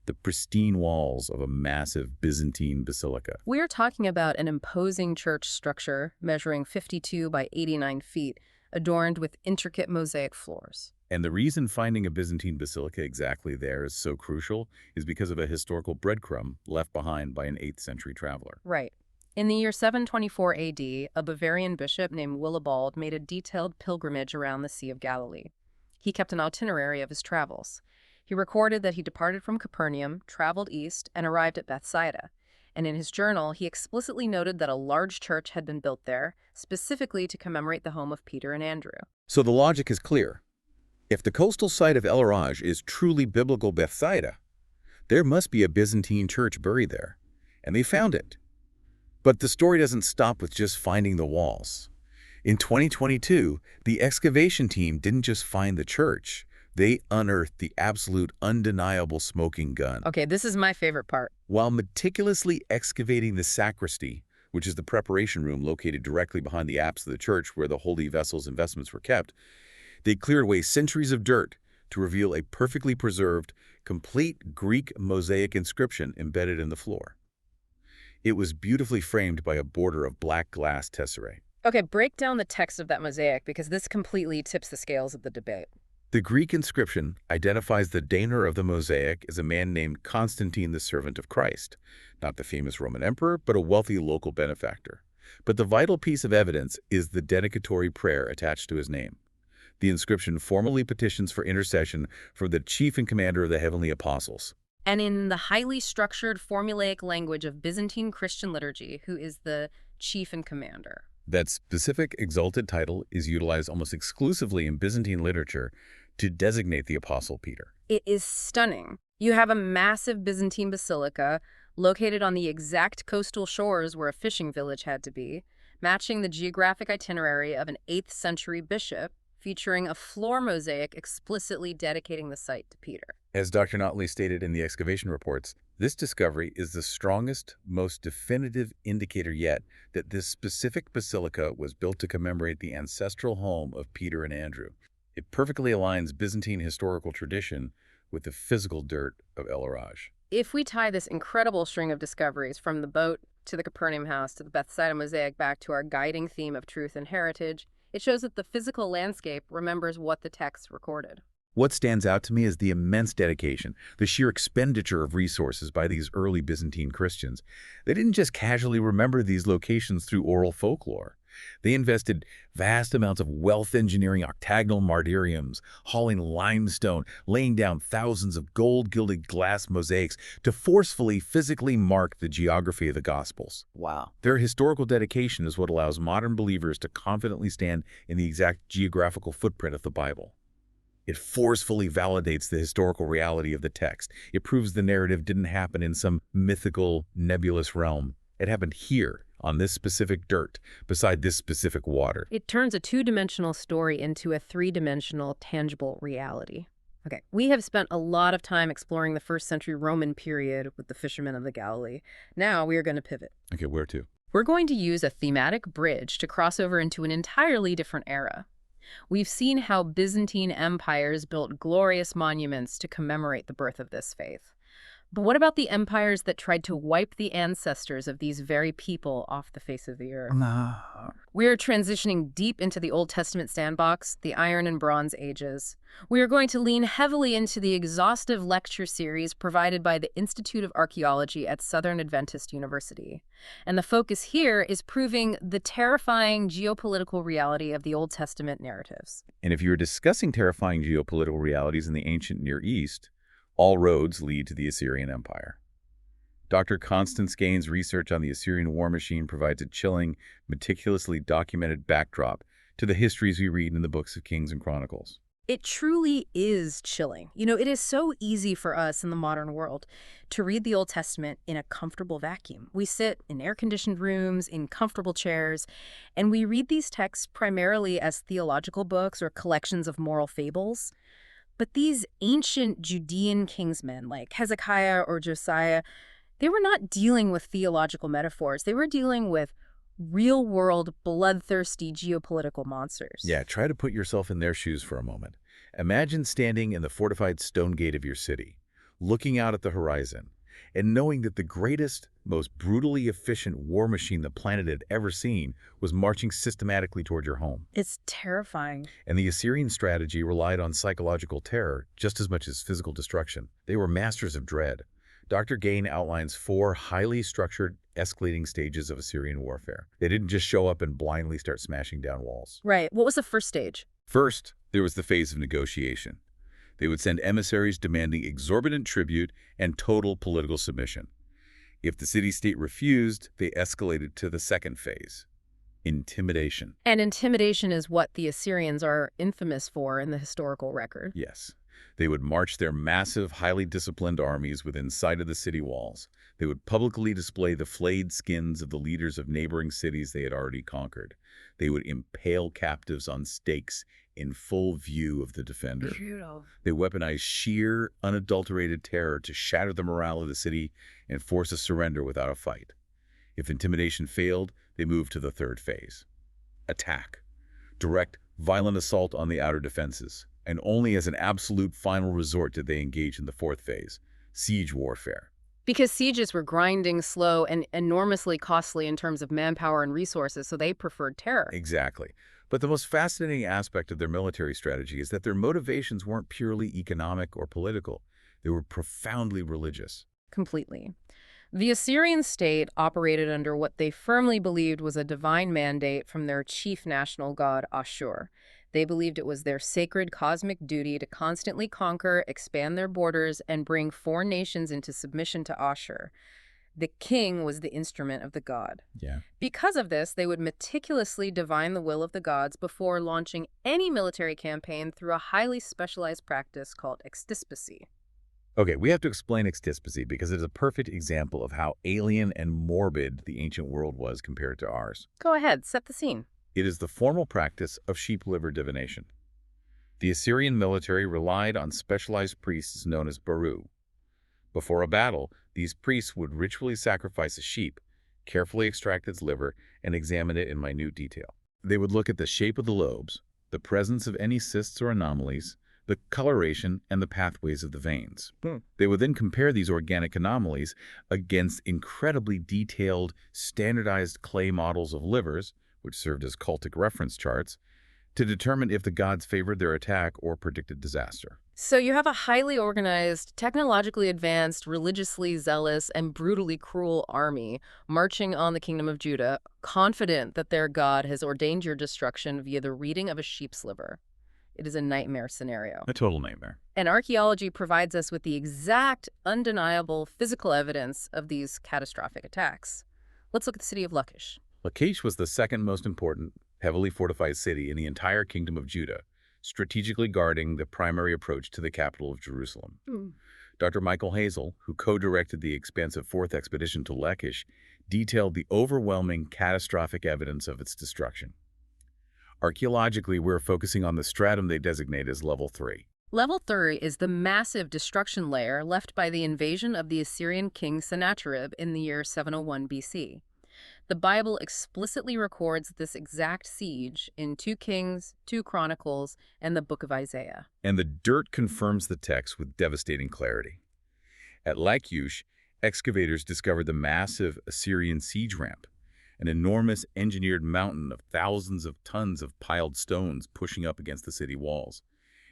the pristine walls of a massive Byzantine basilica. We're talking about an imposing church structure measuring 52 by 89 feet, adorned with intricate mosaic floors. And the reason finding a Byzantine basilica exactly there is so crucial is because of a historical breadcrumb left behind by an 8th century traveler. Right. In the year 724 AD, a Bavarian bishop named Willibald made a detailed pilgrimage around the Sea of Galilee. He kept an itinerary of his travels. He recorded that he departed from Capernaum, traveled east, and arrived at Bethsaida. And in his journal, he explicitly noted that a large church had been built there, specifically to commemorate the home of Peter and Andrew. So the logic is clear. If the coastal site of El Araj is truly biblical Bethsaida, there must be a Byzantine church buried there. And they found it. But the story doesn't stop with just finding the walls. In 2022, the excavation team didn't just find the church. They unearthed the absolute undeniable smoking gun. Okay, this is my favorite part. While meticulously excavating the sacristy, which is the preparation room located directly behind the apse of the church where the holy vessels and vestments were kept, they cleared away centuries of dirt to reveal a perfectly preserved, complete Greek mosaic inscription embedded in the floor. It was beautifully framed by a border of black glass tesserae. Okay, break down the text of that mosaic because this completely tips the scales of the debate. The Greek inscription identifies the donor of the mosaic as a man named Constantine, the servant of Christ, not the famous Roman emperor, but a wealthy local benefactor. But the vital piece of evidence is the dedicatory prayer attached to his name. The inscription formally petitions for intercession for the chief and commander of the heavenly apostles. And in the highly structured formulaic language of Byzantine Christian liturgy, who is the chief and commander. That specific exalted title is utilized almost exclusively in Byzantine literature to designate the Apostle Peter. It is stunning. You have a massive Byzantine basilica located on the exact coastal shores where a fishing village had to be, matching the geographic itinerary of an 8th century bishop, featuring a floor mosaic explicitly dedicating the site to Peter. As Dr. Notley stated in the excavation reports, this discovery is the strongest, most definitive indicator yet that this specific basilica was built to commemorate the ancestral home of Peter and Andrew. It perfectly aligns Byzantine historical tradition with the physical dirt of El Araj. If we tie this incredible string of discoveries from the boat to the Capernaum house to the Bethsaida mosaic back to our guiding theme of truth and heritage, it shows that the physical landscape remembers what the text recorded. What stands out to me is the immense dedication, the sheer expenditure of resources by these early Byzantine Christians. They didn't just casually remember these locations through oral folklore. They invested vast amounts of wealth engineering octagonal martyriums, hauling limestone, laying down thousands of gold-gilded glass mosaics to forcefully, physically mark the geography of the Gospels. Wow. Their historical dedication is what allows modern believers to confidently stand in the exact geographical footprint of the Bible. It forcefully validates the historical reality of the text. It proves the narrative didn't happen in some mythical, nebulous realm. It happened here, on this specific dirt, beside this specific water. It turns a two-dimensional story into a three-dimensional, tangible reality. Okay, we have spent a lot of time exploring the first-century Roman period with the fishermen of the Galilee. Now we are going to pivot. Okay, where to? We're going to use a thematic bridge to cross over into an entirely different era. We've seen how Byzantine empires built glorious monuments to commemorate the birth of this faith. But what about the empires that tried to wipe the ancestors of these very people off the face of the earth? No. We're transitioning deep into the Old Testament sandbox, the Iron and Bronze Ages. We are going to lean heavily into the exhaustive lecture series provided by the Institute of Archaeology at Southern Adventist University. And the focus here is proving the terrifying geopolitical reality of the Old Testament narratives. And if you're discussing terrifying geopolitical realities in the ancient Near East, all roads lead to the Assyrian Empire. Dr. Constance Gaines' research on the Assyrian war machine provides a chilling, meticulously documented backdrop to the histories we read in the books of Kings and Chronicles. It truly is chilling. You know, it is so easy for us in the modern world to read the Old Testament in a comfortable vacuum. We sit in air-conditioned rooms, in comfortable chairs, and we read these texts primarily as theological books or collections of moral fables. But these ancient Judean kingsmen like Hezekiah or Josiah, they were not dealing with theological metaphors. They were dealing with real-world, bloodthirsty geopolitical monsters. Yeah, try to put yourself in their shoes for a moment. Imagine standing in the fortified stone gate of your city, looking out at the horizon, and knowing that the greatest, most brutally efficient war machine the planet had ever seen was marching systematically toward your home. It's terrifying. And the Assyrian strategy relied on psychological terror just as much as physical destruction. They were masters of dread. Dr. Gain outlines 4 highly structured, escalating stages of Assyrian warfare. They didn't just show up and blindly start smashing down walls. Right. What was the first stage? First, there was the phase of negotiation. They would send emissaries demanding exorbitant tribute and total political submission. If the city-state refused, they escalated to the second phase, intimidation. And intimidation is what the Assyrians are infamous for in the historical record. Yes. They would march their massive, highly disciplined armies within sight of the city walls. They would publicly display the flayed skins of the leaders of neighboring cities they had already conquered. They would impale captives on stakes in full view of the defender. They weaponized sheer, unadulterated terror to shatter the morale of the city and force a surrender without a fight. If intimidation failed, they moved to the third phase. Attack. Direct, violent assault on the outer defenses. And only as an absolute final resort did they engage in the fourth phase, siege warfare. Because sieges were grinding, slow, and enormously costly in terms of manpower and resources, so they preferred terror. Exactly. But the most fascinating aspect of their military strategy is that their motivations weren't purely economic or political. They were profoundly religious. Completely. The Assyrian state operated under what they firmly believed was a divine mandate from their chief national god, Ashur. They believed it was their sacred cosmic duty to constantly conquer, expand their borders, and bring foreign nations into submission to Ashur. The king was the instrument of the god. Yeah. Because of this, they would meticulously divine the will of the gods before launching any military campaign through a highly specialized practice called extispacy. Okay, we have to explain extispacy because it is a perfect example of how alien and morbid the ancient world was compared to ours. Go ahead, set the scene. It is the formal practice of sheep liver divination. The Assyrian military relied on specialized priests known as baru. Before a battle, these priests would ritually sacrifice a sheep, carefully extract its liver, and examine it in minute detail. They would look at the shape of the lobes, the presence of any cysts or anomalies, the coloration, and the pathways of the veins. They would then compare these organic anomalies against incredibly detailed, standardized clay models of livers, which served as cultic reference charts. to determine if the gods favored their attack or predicted disaster. So you have a highly organized, technologically advanced, religiously zealous, and brutally cruel army marching on the kingdom of Judah, confident that their God has ordained your destruction via the reading of a sheep's liver. It is a nightmare scenario. A total nightmare. And archaeology provides us with the exact, undeniable physical evidence of these catastrophic attacks. Let's look at the city of Lachish. Lachish was the second most important, heavily fortified city in the entire kingdom of Judah, strategically guarding the primary approach to the capital of Jerusalem. Dr. Michael Hazel, who co-directed the expansive fourth expedition to Lachish, detailed the overwhelming, catastrophic evidence of its destruction. Archaeologically, we're focusing on the stratum they designate as Level 3. Level 3 is the massive destruction layer left by the invasion of the Assyrian king Sennacherib in the year 701 BC. The Bible explicitly records this exact siege in 2 Kings, 2 Chronicles, and the book of Isaiah. And the dirt confirms the text with devastating clarity. At Lachish, excavators discovered the massive Assyrian siege ramp, an enormous engineered mountain of thousands of tons of piled stones pushing up against the city walls.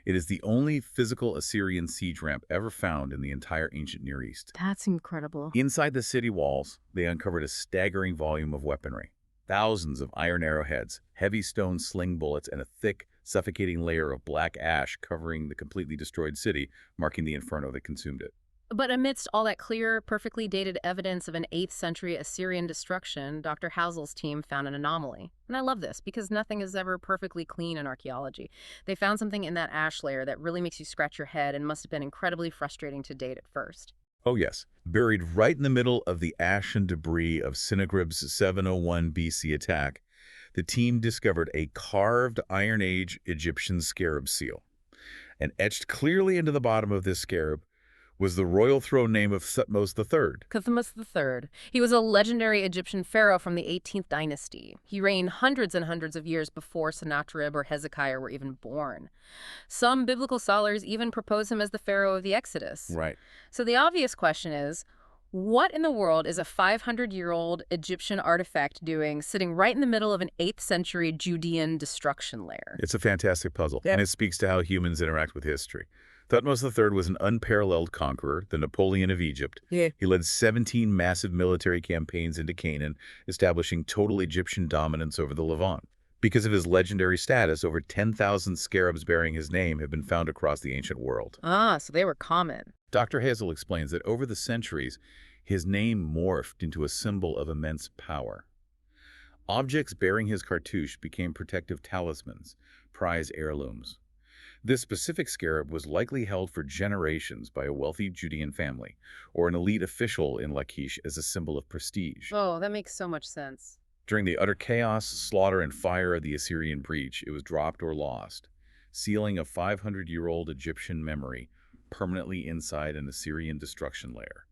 It is the only physical Assyrian siege ramp ever found in the entire ancient Near East. That's incredible. Inside the city walls, they uncovered a staggering volume of weaponry. Thousands of iron arrowheads, heavy stone sling bullets, and a thick, suffocating layer of black ash covering the completely destroyed city, marking the inferno that consumed it. But amidst all that clear, perfectly dated evidence of an 8th century Assyrian destruction, Dr. Hausel's team found an anomaly. And I love this because nothing is ever perfectly clean in archaeology. They found something in that ash layer that really makes you scratch your head and must have been incredibly frustrating to date at first. Oh yes, buried right in the middle of the ash and debris of Sennacherib's 701 BC attack, the team discovered a carved Iron Age Egyptian scarab seal. And etched clearly into the bottom of this scarab was the royal throne name of Thutmose III. Thutmose III. He was a legendary Egyptian pharaoh from the 18th dynasty. He reigned hundreds and hundreds of years before Sennacherib or Hezekiah were even born. Some biblical scholars even propose him as the pharaoh of the Exodus. Right. So the obvious question is, what in the world is a 500-year-old Egyptian artifact doing sitting right in the middle of an 8th century Judean destruction layer? It's a fantastic puzzle, and it speaks to how humans interact with history. Thutmose III was an unparalleled conqueror, the Napoleon of Egypt. He led 17 massive military campaigns into Canaan, establishing total Egyptian dominance over the Levant. Because of his legendary status, over 10,000 scarabs bearing his name have been found across the ancient world. Ah, so they were common. Dr. Hazel explains that over the centuries, his name morphed into a symbol of immense power. Objects bearing his cartouche became protective talismans, prize heirlooms. This specific scarab was likely held for generations by a wealthy Judean family, or an elite official in Lachish as a symbol of prestige. Oh, that makes so much sense. During the utter chaos, slaughter, and fire of the Assyrian breach, it was dropped or lost, sealing a 500-year-old Egyptian memory permanently inside an Assyrian destruction layer.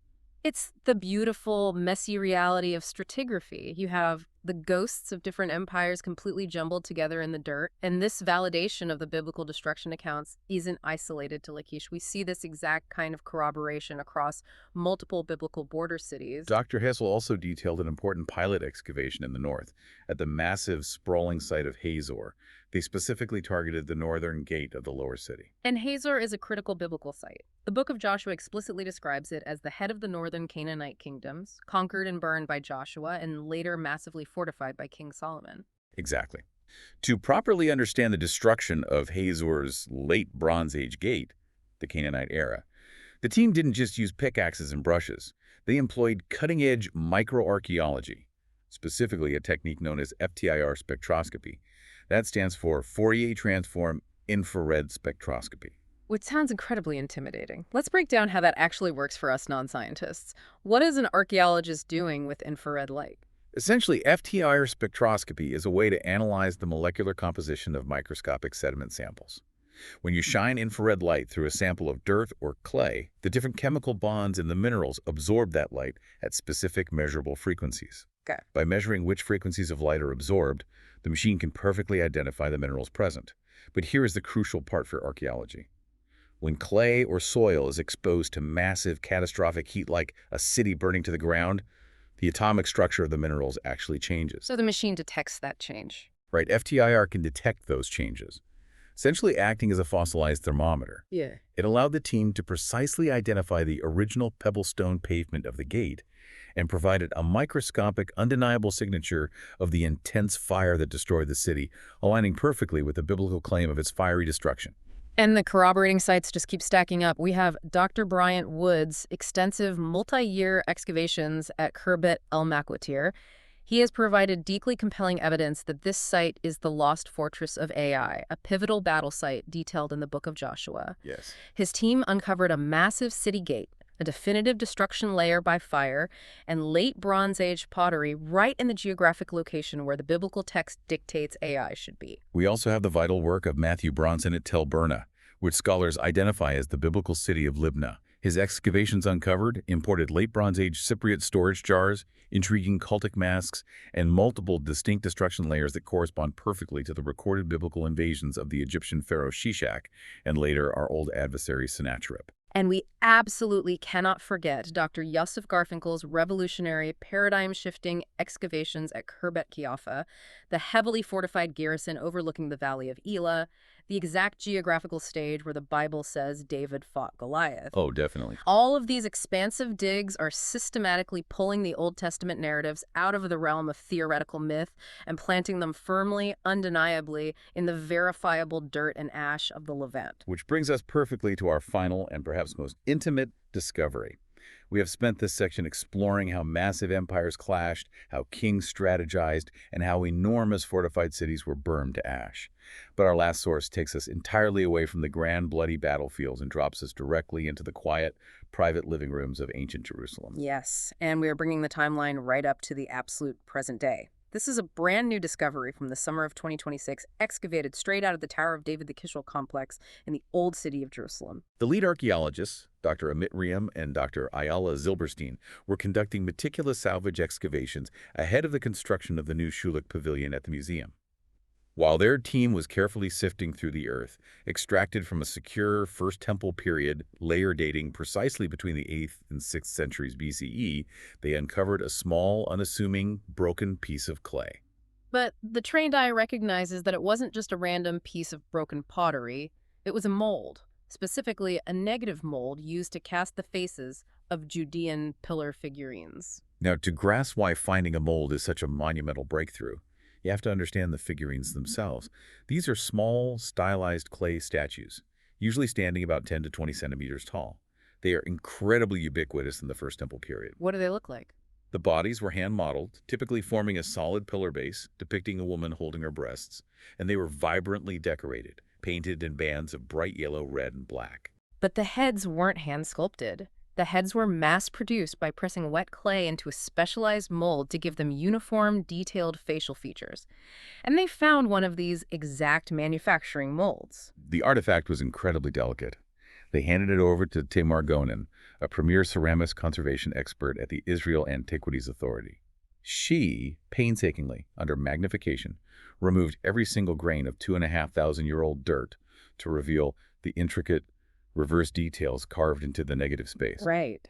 It's the beautiful, messy reality of stratigraphy. You have the ghosts of different empires completely jumbled together in the dirt. And this validation of the biblical destruction accounts isn't isolated to Lachish. We see this exact kind of corroboration across multiple biblical border cities. Dr. Hazel also detailed an important pilot excavation in the north, at the massive, sprawling site of Hazor. They specifically targeted the northern gate of the lower city. And Hazor is a critical biblical site. The book of Joshua explicitly describes it as the head of the northern Canaanite kingdoms, conquered and burned by Joshua, and later massively fortified by King Solomon. Exactly. To properly understand the destruction of Hazor's late Bronze Age gate, the Canaanite era, the team didn't just use pickaxes and brushes. They employed cutting-edge microarchaeology, specifically a technique known as FTIR spectroscopy. That stands for Fourier transform infrared spectroscopy. Which sounds incredibly intimidating. Let's break down how that actually works for us non-scientists. What is an archaeologist doing with infrared light? Essentially, FTIR spectroscopy is a way to analyze the molecular composition of microscopic sediment samples. When you shine infrared light through a sample of dirt or clay, the different chemical bonds in the minerals absorb that light at specific measurable frequencies. Okay. By measuring which frequencies of light are absorbed, the machine can perfectly identify the minerals present. But here is the crucial part for archaeology. When clay or soil is exposed to massive, catastrophic heat like a city burning to the ground, the atomic structure of the minerals actually changes. So the machine detects that change. Right, FTIR can detect those changes, essentially acting as a fossilized thermometer. Yeah. It allowed the team to precisely identify the original pebblestone pavement of the gate and provided a microscopic, undeniable signature of the intense fire that destroyed the city, aligning perfectly with the biblical claim of its fiery destruction. And the corroborating sites just keep stacking up. We have Dr. Bryant Wood's extensive multi-year excavations at Khirbet El Makwatir. He has provided deeply compelling evidence that this site is the lost fortress of Ai, a pivotal battle site detailed in the Book of Joshua. Yes. His team uncovered a massive city gate, a definitive destruction layer by fire, and late Bronze Age pottery right in the geographic location where the biblical text dictates Ai should be. We also have the vital work of Matthew Bronson at Tel Burna, which scholars identify as the biblical city of Libnah. His excavations uncovered imported late Bronze Age Cypriot storage jars, intriguing cultic masks, and multiple distinct destruction layers that correspond perfectly to the recorded biblical invasions of the Egyptian pharaoh Shishak and later our old adversary Sennacherib. And we absolutely cannot forget Dr. Yosef Garfinkel's revolutionary, paradigm-shifting excavations at Khirbet Kiafa, the heavily fortified garrison overlooking the Valley of Elah, the exact geographical stage where the Bible says David fought Goliath. Oh, definitely. All of these expansive digs are systematically pulling the Old Testament narratives out of the realm of theoretical myth and planting them firmly, undeniably, in the verifiable dirt and ash of the Levant. Which brings us perfectly to our final and perhaps most intimate discovery. We have spent this section exploring how massive empires clashed, how kings strategized, and how enormous fortified cities were burned to ash. But our last source takes us entirely away from the grand, bloody battlefields and drops us directly into the quiet, private living rooms of ancient Jerusalem. Yes, and we are bringing the timeline right up to the absolute present day. This is a brand new discovery from the summer of 2026, excavated straight out of the Tower of David the Kishel complex in the old city of Jerusalem. The lead archaeologists, Dr. Amit Riem and Dr. Ayala Zilberstein, were conducting meticulous salvage excavations ahead of the construction of the new Schulich Pavilion at the museum. While their team was carefully sifting through the earth, extracted from a secure First Temple period layer dating precisely between the 8th and 6th centuries BCE, they uncovered a small, unassuming, broken piece of clay. But the trained eye recognizes that it wasn't just a random piece of broken pottery. It was a mold, specifically a negative mold used to cast the faces of Judean pillar figurines. Now, to grasp why finding a mold is such a monumental breakthrough, you have to understand the figurines themselves. These are small, stylized clay statues, usually standing about 10 to 20 centimeters tall. They are incredibly ubiquitous in the First Temple period. What do they look like? The bodies were hand-modeled, typically forming a solid pillar base, depicting a woman holding her breasts, and they were vibrantly decorated, painted in bands of bright yellow, red, and black. But the heads weren't hand-sculpted. The heads were mass-produced by pressing wet clay into a specialized mold to give them uniform, detailed facial features. And they found one of these exact manufacturing molds. The artifact was incredibly delicate. They handed it over to Tamar Gonen, a premier ceramics conservation expert at the Israel Antiquities Authority. She, painstakingly, under magnification, removed every single grain of 2,500-year-old dirt to reveal the intricate reverse details carved into the negative space. Right.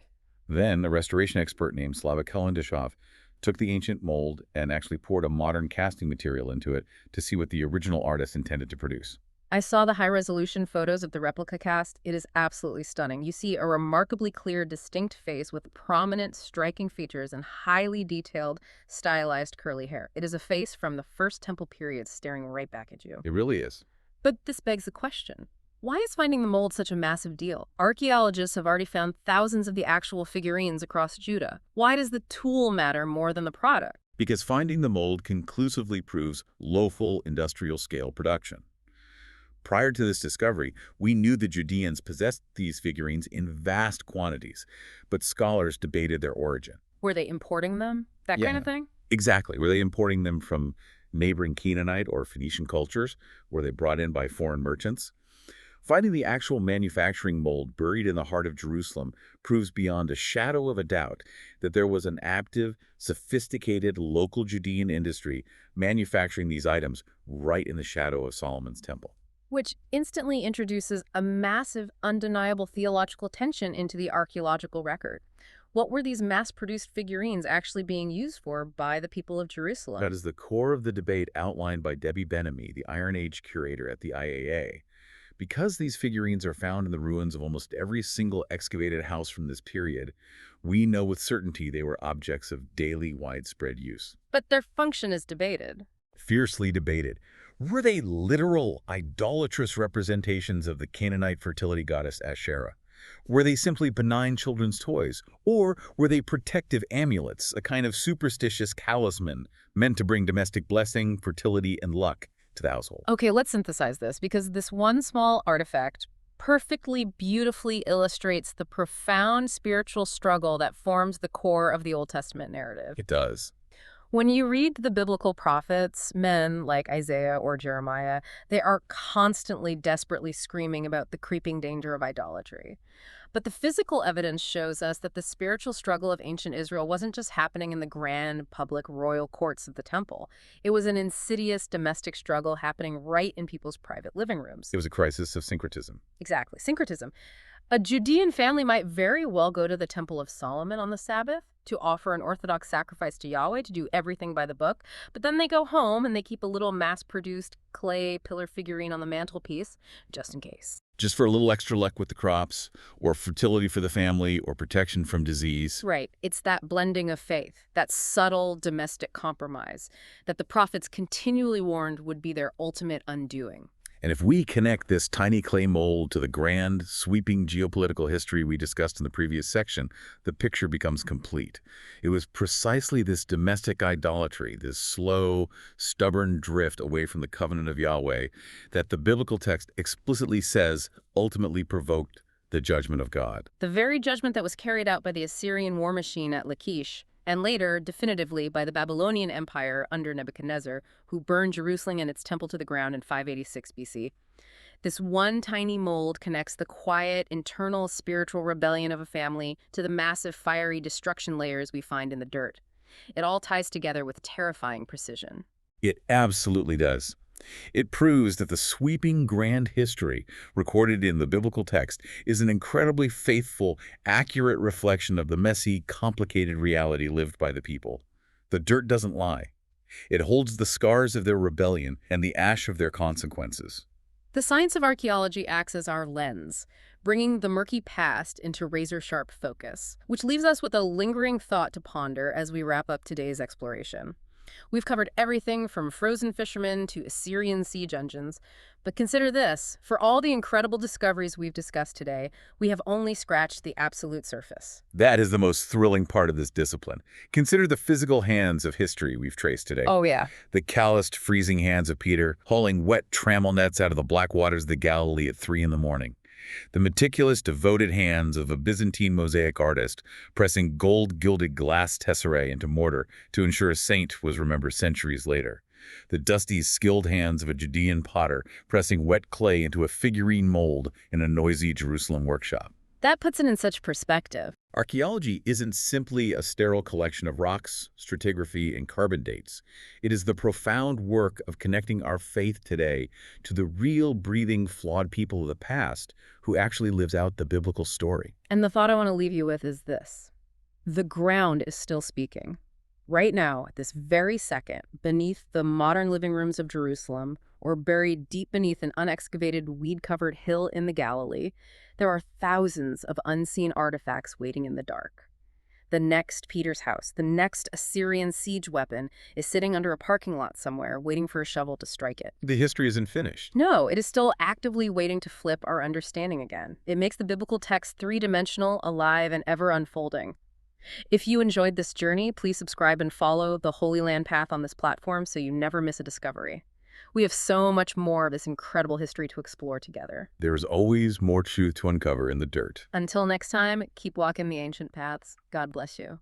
Then, a restoration expert named Slava Kalendashov took the ancient mold and actually poured a modern casting material into it to see what the original artist intended to produce. I saw the high-resolution photos of the replica cast. It is absolutely stunning. You see a remarkably clear, distinct face with prominent, striking features and highly detailed, stylized curly hair. It is a face from the First Temple period staring right back at you. It really is. But this begs the question. Why is finding the mold such a massive deal? Archaeologists have already found thousands of the actual figurines across Judah. Why does the tool matter more than the product? Because finding the mold conclusively proves lawful industrial-scale production. Prior to this discovery, we knew the Judeans possessed these figurines in vast quantities, but scholars debated their origin. Were they importing them? That kind of thing? Exactly. Were they importing them from neighboring Canaanite or Phoenician cultures? Were they brought in by foreign merchants? Finding the actual manufacturing mold buried in the heart of Jerusalem proves beyond a shadow of a doubt that there was an active, sophisticated local Judean industry manufacturing these items right in the shadow of Solomon's temple. Which instantly introduces a massive, undeniable theological tension into the archaeological record. What were these mass-produced figurines actually being used for by the people of That Jerusalem? is the core of the debate outlined by Debbie Benamy, the Iron Age curator at the IAA. Because these figurines are found in the ruins of almost every single excavated house from this period, we know with certainty they were objects of daily widespread use. But their function is debated. Fiercely debated. Were they literal, idolatrous representations of the Canaanite fertility goddess Asherah? Were they simply benign children's toys? Or were they protective amulets, a kind of superstitious talisman meant to bring domestic blessing, fertility, and luck to the household? Okay, let's synthesize this because this one small artifact perfectly, beautifully illustrates the profound spiritual struggle that forms the core of the Old Testament narrative. It does. When you read the biblical prophets, men like Isaiah or Jeremiah, they are constantly desperately screaming about the creeping danger of idolatry. But the physical evidence shows us that the spiritual struggle of ancient Israel wasn't just happening in the grand public royal courts of the temple. It was an insidious domestic struggle happening right in people's private living rooms. It was a crisis of syncretism. Exactly, syncretism. A Judean family might very well go to the Temple of Solomon on the Sabbath to offer an Orthodox sacrifice to Yahweh, to do everything by the book, but then they go home and they keep a little mass-produced clay pillar figurine on the mantelpiece, just in case. Just for a little extra luck with the crops, or fertility for the family, or protection from disease. Right. It's that blending of faith, that subtle domestic compromise that the prophets continually warned would be their ultimate undoing. And if we connect this tiny clay mold to the grand, sweeping geopolitical history we discussed in the previous section, the picture becomes complete. It was precisely this domestic idolatry, this slow, stubborn drift away from the covenant of Yahweh, that the biblical text explicitly says ultimately provoked the judgment of God. The very judgment that was carried out by the Assyrian war machine at Lachish, and later, definitively, by the Babylonian Empire under Nebuchadnezzar, who burned Jerusalem and its temple to the ground in 586 BC. This one tiny mold connects the quiet, internal spiritual rebellion of a family to the massive fiery destruction layers we find in the dirt. It all ties together with terrifying precision. It absolutely does. It proves that the sweeping grand history recorded in the biblical text is an incredibly faithful, accurate reflection of the messy, complicated reality lived by the people. The dirt doesn't lie. It holds the scars of their rebellion and the ash of their consequences. The science of archaeology acts as our lens, bringing the murky past into razor-sharp focus, which leaves us with a lingering thought to ponder as we wrap up today's exploration. We've covered everything from frozen fishermen to Assyrian siege engines. But consider this, for all the incredible discoveries we've discussed today, we have only scratched the absolute surface. That is the most thrilling part of this discipline. Consider the physical hands of history we've traced today. Oh, yeah. The calloused, freezing hands of Peter, hauling wet trammel nets out of the black waters of the Galilee at 3 in the morning. The meticulous, devoted hands of a Byzantine mosaic artist pressing gold-gilded glass tesserae into mortar to ensure a saint was remembered centuries later. The dusty, skilled hands of a Judean potter pressing wet clay into a figurine mold in a noisy Jerusalem workshop. That puts it in such perspective. Archaeology isn't simply a sterile collection of rocks, stratigraphy, and carbon dates. It is the profound work of connecting our faith today to the real, breathing, flawed people of the past who actually lives out the biblical story. And the thought I want to leave you with is this. The ground is still speaking. Right now, at this very second, beneath the modern living rooms of Jerusalem, or buried deep beneath an unexcavated, weed-covered hill in the Galilee, there are thousands of unseen artifacts waiting in the dark. The next Peter's house, the next Assyrian siege weapon, is sitting under a parking lot somewhere, waiting for a shovel to strike it. The history isn't finished. No, it is still actively waiting to flip our understanding again. It makes the biblical text three-dimensional, alive, and ever unfolding. If you enjoyed this journey, please subscribe and follow the Holy Land Path on this platform so you never miss a discovery. We have so much more of this incredible history to explore together. There is always more truth to uncover in the dirt. Until next time, keep walking the ancient paths. God bless you.